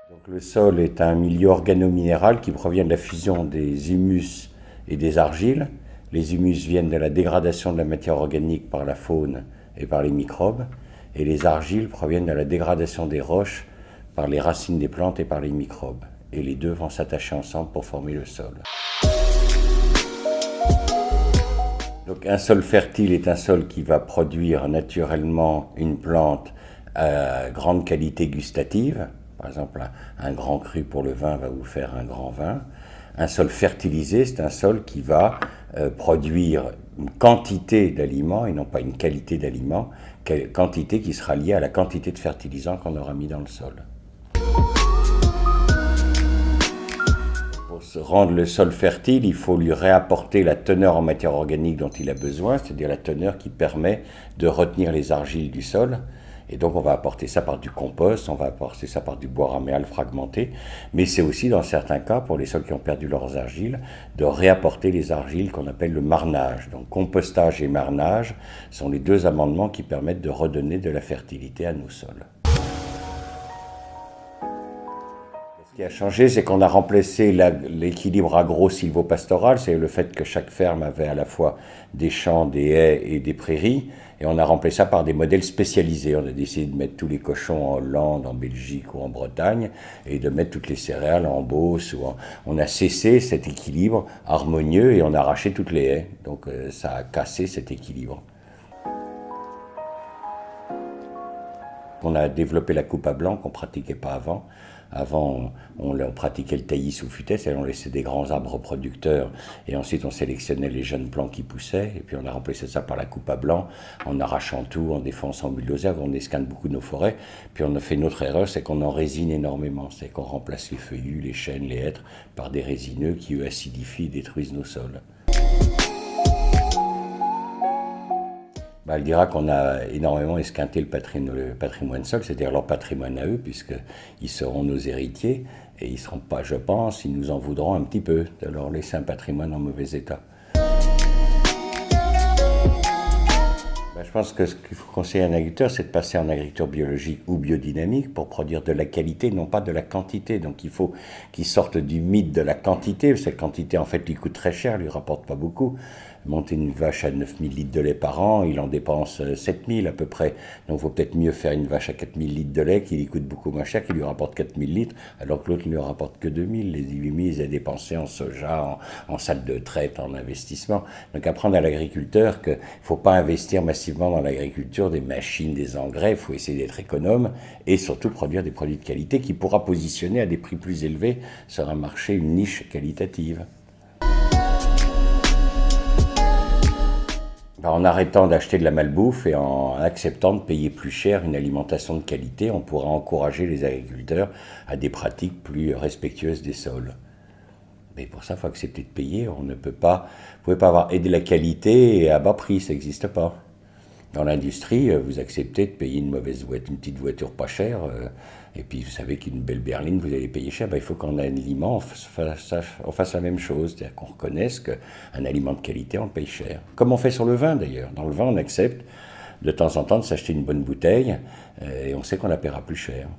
Donc, le sol est un milieu organominéral qui provient de la fusion des humus et des argiles. Les humus viennent de la dégradation de la matière organique par la faune et par les microbes, et les argiles proviennent de la dégradation des roches par les racines des plantes et par les microbes. Et les deux vont s'attacher ensemble pour former le sol. Donc un sol fertile est un sol qui va produire naturellement une plante à grande qualité gustative. Par exemple, un grand cru pour le vin va vous faire un grand vin. Un sol fertilisé, c'est un sol qui va produire une quantité d'aliments et non pas une qualité d'aliments, quantité qui sera liée à la quantité de fertilisants qu'on aura mis dans le sol. Pour rendre le sol fertile, il faut lui réapporter la teneur en matière organique dont il a besoin, c'est-à-dire la teneur qui permet de retenir les argiles du sol. Et donc on va apporter ça par du compost, on va apporter ça par du bois raméal fragmenté, mais c'est aussi dans certains cas, pour les sols qui ont perdu leurs argiles, de réapporter les argiles qu'on appelle le marnage. Donc compostage et marnage sont les deux amendements qui permettent de redonner de la fertilité à nos sols. Ce qui a changé, c'est qu'on a remplacé l'équilibre agro-silvopastoral, c'est le fait que chaque ferme avait à la fois des champs, des haies et des prairies, et on a remplacé ça par des modèles spécialisés. On a décidé de mettre tous les cochons en Hollande, en Belgique ou en Bretagne, et de mettre toutes les céréales en Beauce. On a cessé cet équilibre harmonieux et on a arraché toutes les haies. Donc ça a cassé cet équilibre. On a développé la coupe à blanc qu'on ne pratiquait pas avant. Avant, on pratiquait le taillis sous futaie, c'est-à-dire on laissait des grands arbres reproducteurs et ensuite on sélectionnait les jeunes plants qui poussaient et puis on a remplacé ça par la coupe à blanc en arrachant tout, en défonçant bulldozer, on escane beaucoup nos forêts. Puis on a fait une autre erreur, c'est qu'on en résine énormément, c'est qu'on remplace les feuillus, les chênes, les hêtres par des résineux qui eux acidifient et détruisent nos sols. Elle dira qu'on a énormément esquinté le patrimoine sol, c'est-à-dire leur patrimoine à eux, puisqu'ils seront nos héritiers, et ils ne seront pas, je pense, ils nous en voudront un petit peu de leur laisser un patrimoine en mauvais état. Je pense que ce qu'il faut conseiller à un agriculteur, c'est de passer en agriculture biologique ou biodynamique pour produire de la qualité, non pas de la quantité. Donc il faut qu'il sorte du mythe de la quantité. Cette quantité, en fait, lui coûte très cher, lui rapporte pas beaucoup. Monter une vache à 9000 litres de lait par an, il en dépense 7000 à peu près. Donc il vaut peut-être mieux faire une vache à 4000 litres de lait qui lui coûte beaucoup moins cher, qui lui rapporte 4000 litres, alors que l'autre ne lui rapporte que 2000. Les 8000, ils ont dépensé en soja, en salle de traite, en investissement. Donc apprendre à l'agriculteur qu'il ne faut pas investir massivement dans l'agriculture des machines, des engrais, il faut essayer d'être économe et surtout produire des produits de qualité qui pourra positionner à des prix plus élevés sur un marché, une niche qualitative. En arrêtant d'acheter de la malbouffe et en acceptant de payer plus cher une alimentation de qualité, on pourra encourager les agriculteurs à des pratiques plus respectueuses des sols. Mais pour ça, il faut accepter de payer. On ne peut pas, vous pouvez pas avoir aidé la qualité à bas prix, ça n'existe pas. Dans l'industrie, vous acceptez de payer une petite voiture pas chère, et puis vous savez qu'une belle berline, vous allez payer cher. Il faut qu'en aliment, on fasse la même chose, c'est-à-dire qu'on reconnaisse qu'un aliment de qualité, on le paye cher. Comme on fait sur le vin d'ailleurs. Dans le vin, on accepte de temps en temps de s'acheter une bonne bouteille, et on sait qu'on la paiera plus cher.